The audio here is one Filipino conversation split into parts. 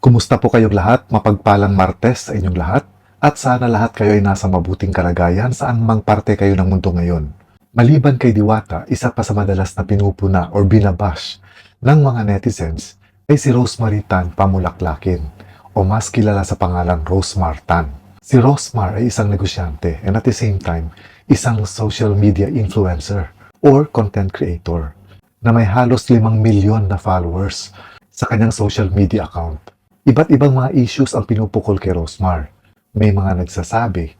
Kumusta po kayong lahat? Mapagpalang Martes sa inyong lahat. At sana lahat kayo ay nasa mabuting kalagayan saan mang parte kayo ng mundo ngayon. Maliban kay Diwata, isa pa sa madalas na pinupuna or binabash ng mga netizens ay si Rosemary Tan Pamulaklakin o mas kilala sa pangalang Rosemar Tan. Si Rosemar ay isang negosyante and at the same time, isang social media influencer or content creator na may halos 5 milyon na followers sa kanyang social media account. Iba't ibang mga issues ang pinupukol kay Rosemar. May mga nagsasabi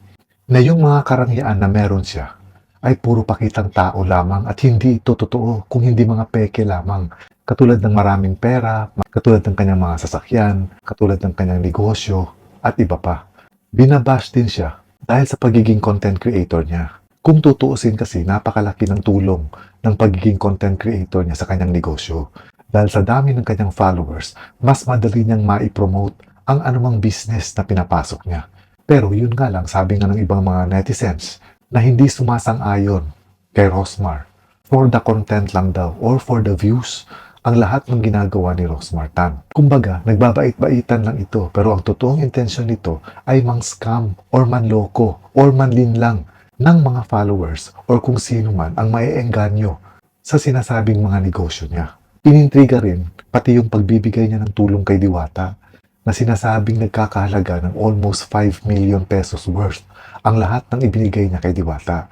na yung mga karangyaan na meron siya ay puro pakitang tao lamang at hindi ito totoo kung hindi mga peke lamang. Katulad ng maraming pera, katulad ng kanyang mga sasakyan, katulad ng kanyang negosyo, at iba pa. Binabash din siya dahil sa pagiging content creator niya. Kung tutuusin kasi, napakalaki ng tulong ng pagiging content creator niya sa kanyang negosyo. Dahil sa dami ng kanyang followers, mas madali niyang maipromote ang anumang business na pinapasok niya. Pero yun nga lang, sabi nga ng ibang mga netizens na hindi sumasang-ayon kay Rosemar. For the content lang daw or for the views ang lahat ng ginagawa ni Rosemar Tan. Kumbaga, nagbabait-baitan lang ito pero ang totoong intensyon nito ay mang-scam or manloko or manlinlang ng mga followers or kung sino man ang maiengganyo sa sinasabing mga negosyo niya. Inintriga rin pati yung pagbibigay niya ng tulong kay Diwata na sinasabing nagkakahalaga ng almost 5 million pesos worth ang lahat ng ibinigay niya kay Diwata.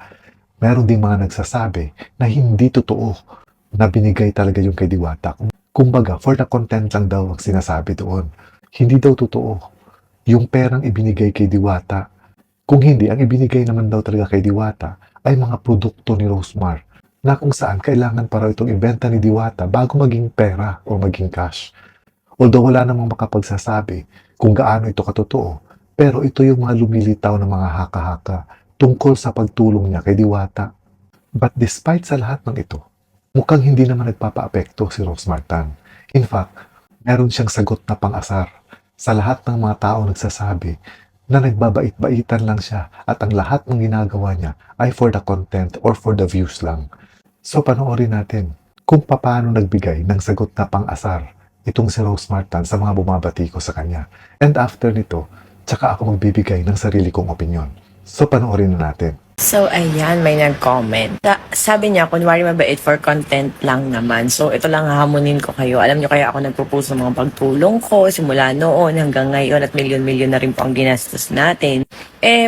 Meron ding mga nagsasabi na hindi totoo na binigay talaga yung kay Diwata. Kumbaga, for the content lang daw ang sinasabi doon. Hindi daw totoo yung perang ibinigay kay Diwata. Kung hindi, ang ibinigay naman daw talaga kay Diwata ay mga produkto ni Rosemar na kung saan kailangan para itong ibenta ni Diwata bago maging pera o maging cash. Although wala namang makapagsasabi kung gaano ito katotoo, pero ito yung mga lumilitaw na mga haka-haka tungkol sa pagtulong niya kay Diwata. But despite sa lahat ng ito, mukhang hindi naman nagpapaapekto si Rosemar Tan. In fact, meron siyang sagot na pang-asar sa lahat ng mga tao nagsasabi na nagbabait-baitan lang siya at ang lahat ng ginagawa niya ay for the content or for the views lang. So panoorin natin kung paano nagbigay ng sagot na pang-asar itong si Rosemar Tan sa mga bumabati ko sa kanya. And after nito, tsaka ako magbibigay ng sarili kong opinion. So panoorin na natin. So, ayan, may nag-comment. Sabi niya, kunwari mabait for content lang naman. So, ito lang hahamunin ko kayo. Alam niyo kaya ako nagpo-post ng mga pagtulong ko simula noon hanggang ngayon at milyon-milyon na rin po ang ginastos natin.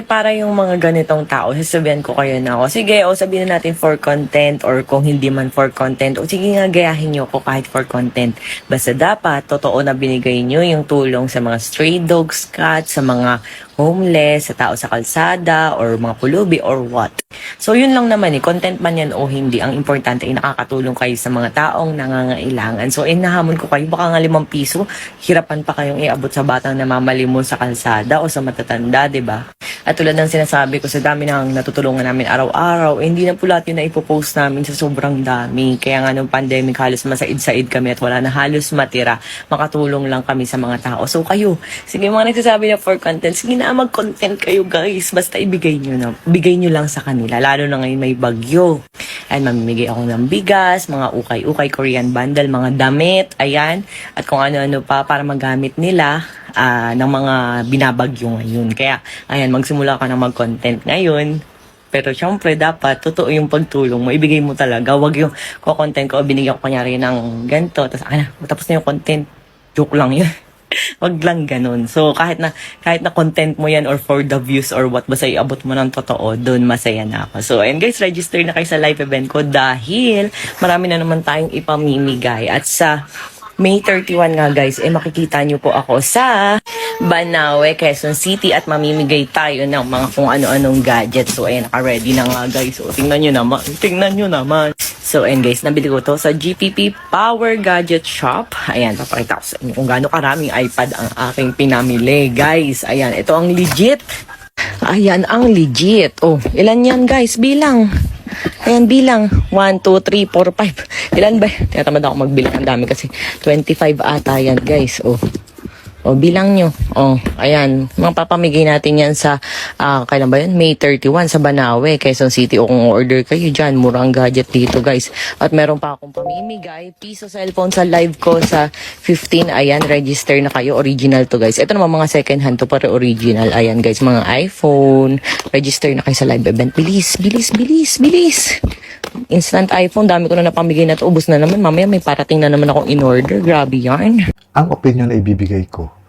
Para yung mga ganitong tao, sasabihan ko kayo na, sige, sabihin na natin for content or kung hindi man for content, sige nga, gayahin niyo ko kahit for content. Basta dapat, totoo na binigay niyo yung tulong sa mga stray dogs, cats, sa mga homeless, sa tao sa kalsada, or mga pulubi, or what. So, yun lang naman content man yan o hindi. Ang importante ay nakakatulong kayo sa mga taong nangangailangan. So, nahamon ko kayo, baka nga 5 piso, hirapan pa kayong iabot sa batang namamalimon sa kalsada o sa matatanda, ba? Diba? At tulad ng sinasabi ko, sa dami ng natutulungan namin araw-araw, hindi na po lahat yun na ipopost namin sa sobrang dami. Kaya nga nung pandemic, halos masaid-said kami at wala na halos matira. Makatulong lang kami sa mga tao. So, kayo, sige mga nagsasabi na for content, sige na mag-content kayo guys. Basta ibigay nyo lang sa kanila. Lalo na ngayon may bagyo. Ayan, mamimigay ako ng bigas, mga ukay-ukay, Korean bundle, mga damit, ayan. At kung ano-ano pa para magamit nila ng mga binabagyo ngayon. Kaya, ayan, magsimula ka na mag-content ngayon. Pero syempre, dapat, totoo yung pagtulong mo. Ibigay mo talaga. Huwag yung content ko, binigyan ko kanyari ng ganito. Tapos, matapos na yung content. Joke lang yun. Wag lang ganun. So, kahit na content mo yan or for the views or what, basta iabot mo ng totoo, doon masaya na ako. So, and guys, register na kayo sa live event ko dahil marami na naman tayong ipamimigay. At sa May 31 nga guys, makikita nyo po ako sa Banawe, Quezon City at mamimigay tayo ng mga kung ano-anong gadgets. So, ayan, naka-ready na nga guys. So, tingnan nyo naman. So, and guys, nabili ko to sa GPP Power Gadget Shop. Ayan, papakita ko sa inyo kung gaano karaming iPad ang aking pinamili. Guys, ayan, ito ang legit. Ayan, ang legit. Ilan yan guys? Bilang. Ayan, bilang. 1, 2, 3, 4, 5. Ilan ba? Tinatamad ako magbilang. Ang dami kasi. 25 ata yan guys. O, bilang nyo. O, ayan. Mapapamigay natin yan sa, kailan ba yun? May 31 sa Banawe, Quezon City. O kung order kayo dyan, murang gadget dito, guys. At meron pa akong pamimigay. Piso cellphone sa live ko sa 15. Ayan, register na kayo. Original to, guys. Ito naman mga second hand to, para original. Ayan, guys, mga iPhone. Register na kayo sa live event. Bilis, bilis, bilis, bilis. Instant iPhone. Dami ko na napamigay na to. Ubus na naman. Mamaya may parating na naman akong in-order. Grabe yan. Ang opinion na ibibigay ko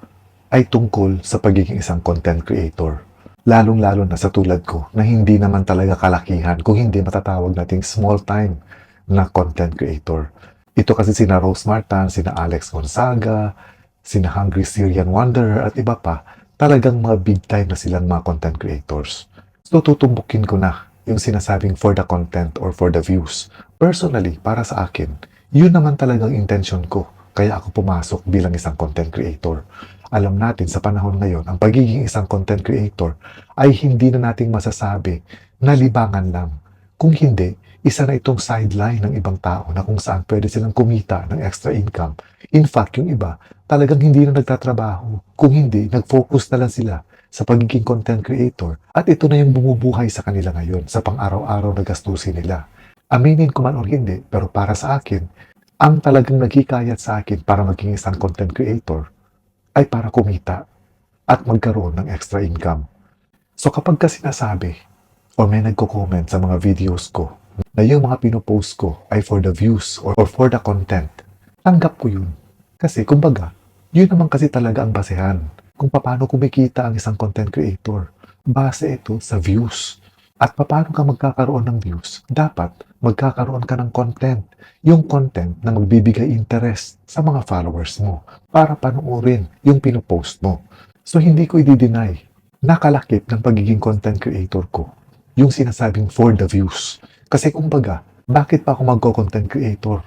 ay tungkol sa pagiging isang content creator. Lalong-lalo na sa tulad ko na hindi naman talaga kalakihan kung hindi matatawag nating small time na content creator. Ito kasi sina Rose Martin, sina Alex Gonzaga, sina Hungry Syrian Wanderer at iba pa, talagang mga big time na silang mga content creators. So tutumbukin ko na yung sinasabing for the content or for the views. Personally, para sa akin, yun naman talagang intention ko. Kaya ako pumasok bilang isang content creator. Alam natin sa panahon ngayon, ang pagiging isang content creator ay hindi na nating masasabi na libangan lang. Kung hindi, isa na itong sideline ng ibang tao na kung saan pwede silang kumita ng extra income. In fact, yung iba, talagang hindi na nagtatrabaho. Kung hindi, nag-focus na lang sila sa pagiging content creator at ito na yung bumubuhay sa kanila ngayon sa pang-araw-araw na gastusin nila. Aminin ko man o hindi, pero para sa akin, ang talagang naghikayat sa akin para maging isang content creator ay para kumita at magkaroon ng extra income. So kapag ka sinasabi o may nagko-comment sa mga videos ko na yung mga pinopost ko ay for the views or for the content, tanggap ko yun. Kasi kumbaga, yun naman kasi talaga ang basehan kung paano kumikita ang isang content creator. Base ito sa views. At paano ka magkakaroon ng views? Dapat magkakaroon ka ng content. Yung content na magbibigay interest sa mga followers mo para panoorin yung pinopost mo. So hindi ko i-deny, nakalakip ng pagiging content creator ko yung sinasabing for the views. Kasi kumbaga, bakit pa ako magko-content creator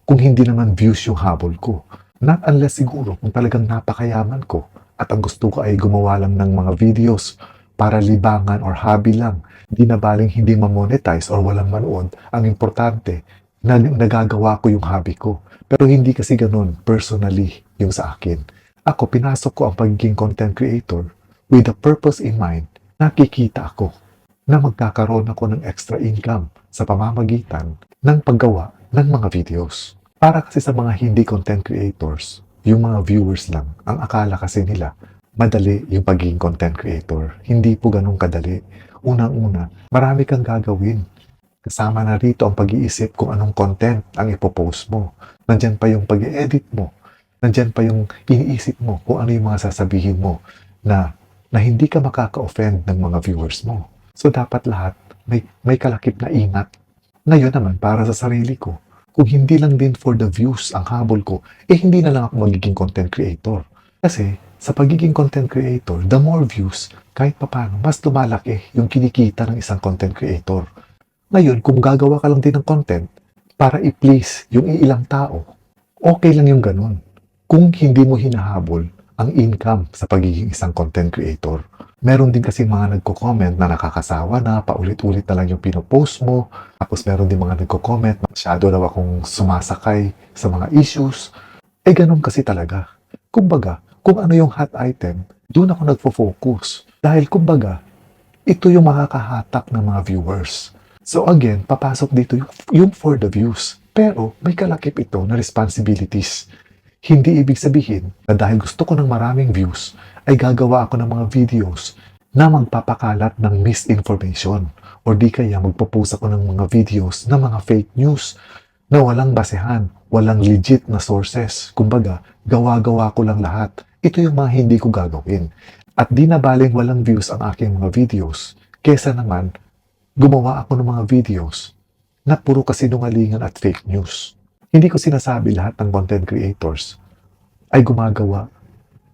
kung hindi naman views yung habol ko? Not unless siguro kung talagang napakayaman ko at ang gusto ko ay gumawa lang ng mga videos para libangan or hobby lang. Di na baling hindi ma-monetize or walang manood. Ang importante, na nagagawa ko yung hobby ko. Pero hindi kasi ganun personally yung sa akin. Ako, pinasok ko ang pagiging content creator with the purpose in mind. Nakikita ako na magkakaroon ako ng extra income sa pamamagitan ng paggawa ng mga videos. Para kasi sa mga hindi content creators, yung mga viewers lang, ang akala kasi nila, madali yung pagiging content creator. Hindi po ganun kadali. Unang-una, marami kang gagawin. Kasama na rito ang pag-iisip kung anong content ang ipopost mo. Nandyan pa yung pag-edit mo. Nandyan pa yung iniisip mo kung ano yung mga sasabihin mo na hindi ka makaka-offend ng mga viewers mo. So dapat lahat may kalakip na ingat. Ngayon naman, para sa sarili ko, kung hindi lang din for the views ang habol ko, hindi na lang ako magiging content creator. Kasi sa pagiging content creator, the more views, kahit papano, mas lumalaki yung kinikita ng isang content creator. Ngayon, kung gagawa ka lang din ng content para i-please yung ilang tao, okay lang yung ganun. Kung hindi mo hinahabol ang income sa pagiging isang content creator. Meron din kasi mga nagko-comment na nakakasawa na, paulit-ulit na lang yung pinopost mo. Tapos meron din mga nagko-comment, masyado daw akong sumasakay sa mga issues. Ganun kasi talaga. Kumbaga, kung ano yung hot item, doon ako nagfo-focus. Dahil kumbaga, ito yung makakahatak ng mga viewers. So again, papasok dito yung for the views. Pero may kalakip ito na responsibilities. Hindi ibig sabihin na dahil gusto ko ng maraming views, ay gagawa ako ng mga videos na magpapakalat ng misinformation. O di kaya magpo-post ako ng mga videos na mga fake news na walang basehan, walang legit na sources. Kumbaga, gawa-gawa ko lang lahat. Ito yung mga hindi ko gagawin. At di na baling walang views ang aking mga videos, kesa naman, gumawa ako ng mga videos na puro kasinungalingan at fake news. Hindi ko sinasabi lahat ng content creators ay gumagawa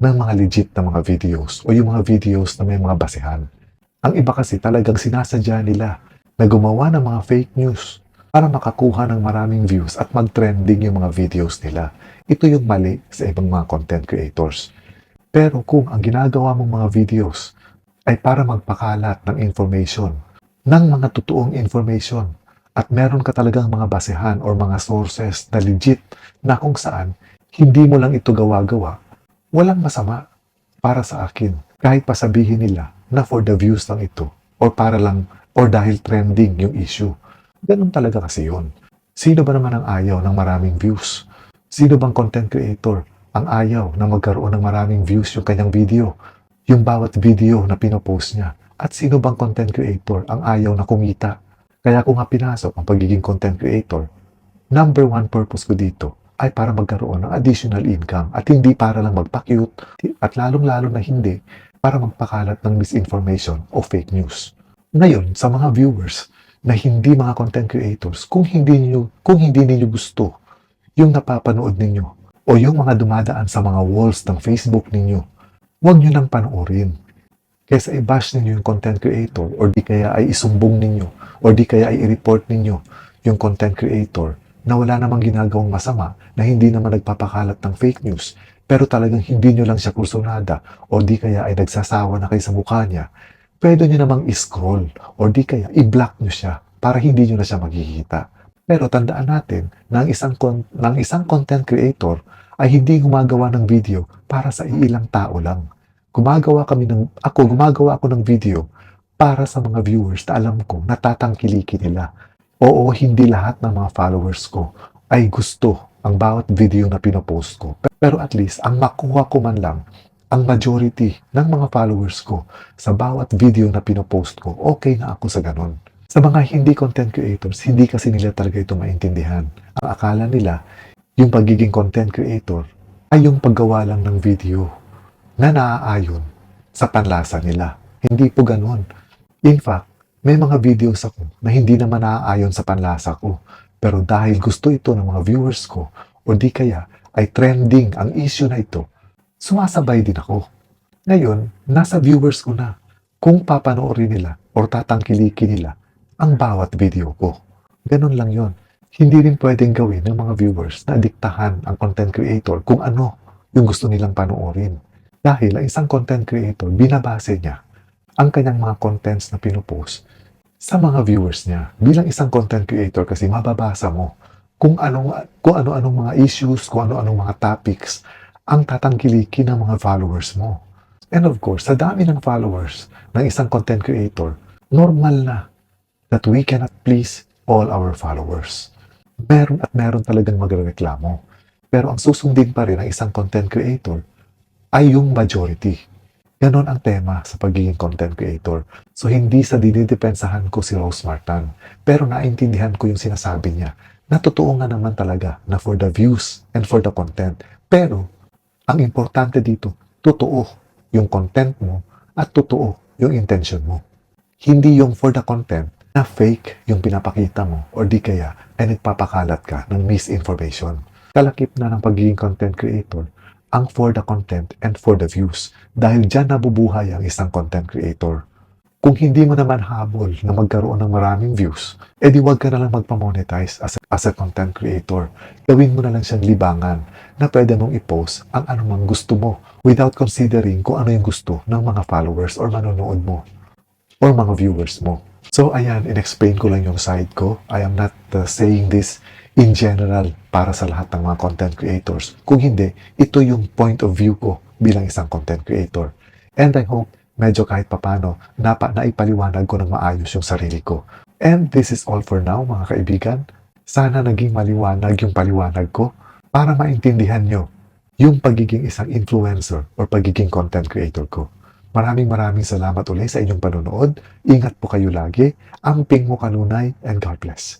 ng mga legit na mga videos o yung mga videos na may mga basehan. Ang iba kasi talagang sinasadya nila na gumawa ng mga fake news para makakuha ng maraming views at mag-trending yung mga videos nila. Ito yung mali sa ibang mga content creators. Pero kung ang ginagawa mong mga videos ay para magpakalat ng information, ng mga totoong information, at meron ka talagang mga basehan or mga sources na legit na kung saan hindi mo lang ito gawa-gawa, Walang masama para sa akin. Kahit pa sabihin nila na for the views lang ito or para lang or dahil trending yung issue. Ganun talaga kasi yun. Sino ba naman ang ayaw ng maraming views? Sino bang content creator ang ayaw na magkaroon ng maraming views yung kanyang video? Yung bawat video na pinopost niya. At sino bang content creator ang ayaw na kumita? Kaya ko nga pinasok ang pagiging content creator. Number one purpose ko dito ay para magkaroon ng additional income at hindi para lang magpa-cute at lalong-lalo na hindi para magpakalat ng misinformation o fake news. Ngayon, sa mga viewers na hindi mga content creators, kung hindi niyo gusto yung napapanood ninyo o yung mga dumadaan sa mga walls ng Facebook ninyo, huwag nyo nang panoorin. Kaysa i-bash ninyo yung content creator or di kaya ay isumbong ninyo or di kaya ay i-report ninyo yung content creator na wala namang ginagawang masama, na hindi naman nagpapakalat ng fake news, pero talagang hindi nyo lang siya kursunada o di kaya ay nagsasawa na kayo sa mukha niya, pwede nyo namang i-scroll o di kaya i-block nyo siya para hindi nyo na siya makikita. Pero tandaan natin na ang isang content creator ay hindi gumagawa ng video para sa iilang tao lang. Gumagawa ako ng video para sa mga viewers na alam ko natatangkilikin nila. Oo, hindi lahat ng mga followers ko ay gusto ang bawat video na pinopost ko. Pero at least, ang makuha ko man lang, ang majority ng mga followers ko sa bawat video na pinopost ko, okay na ako sa ganun. Sa mga hindi content creators, hindi kasi nila talaga ito maintindihan. Ang akala nila, yung pagiging content creator ay yung paggawa lang ng video na naaayon sa panlasa nila. Hindi po ganun. In fact, may mga videos ako na hindi naman naaayon sa panlasa ko. Pero dahil gusto ito ng mga viewers ko o di kaya ay trending ang issue na ito, sumasabay din ako. Ngayon, nasa viewers ko na kung papanoorin nila o tatangkilikin nila ang bawat video ko. Ganun lang yon. Hindi rin pwedeng gawin ng mga viewers na diktahan ang content creator kung ano yung gusto nilang panoorin. Dahil ang isang content creator, binabase niya ang kanyang mga contents na pinopost sa mga viewers niya. Bilang isang content creator kasi mababasa mo kung ano-anong mga issues, kung ano-anong mga topics ang tatangkilikin ng mga followers mo. And of course, sa dami ng followers ng isang content creator, normal na that we cannot please all our followers. Meron talagang magrereklamo. Pero ang susundin pa rin ng isang content creator ay yung majority. Ganon ang tema sa pagiging content creator. So, hindi sa dinidepensahan ko si Rose Martan. Pero naintindihan ko yung sinasabi niya na totoo nga naman talaga na for the views and for the content. Pero, ang importante dito, totoo yung content mo at totoo yung intention mo. Hindi yung for the content na fake yung pinapakita mo or di kaya ay nagpapakalat ka ng misinformation. Kalakip na ng pagiging content creator ang for the content and for the views. Dahil dyan nabubuhay ang isang content creator. Kung hindi mo naman habol na magkaroon ng maraming views, edi wag ka na lang magpamonetize as a content creator. Gawin mo na lang siyang libangan na pwede mong i-post ang anumang gusto mo without considering kung ano yung gusto ng mga followers or manonood mo or mga viewers mo. So ayan, in-explain ko lang yung side ko. I am not saying this in general para sa lahat ng mga content creators. Kung hindi, ito yung point of view ko bilang isang content creator. And I hope medyo kahit papano naipaliwanag ko ng maayos yung sarili ko. And this is all for now mga kaibigan. Sana naging maliwanag yung paliwanag ko para maintindihan nyo yung pagiging isang influencer or pagiging content creator ko. Maraming salamat ulit sa inyong panonood. Ingat po kayo lagi. Amping mo kanunay and God bless.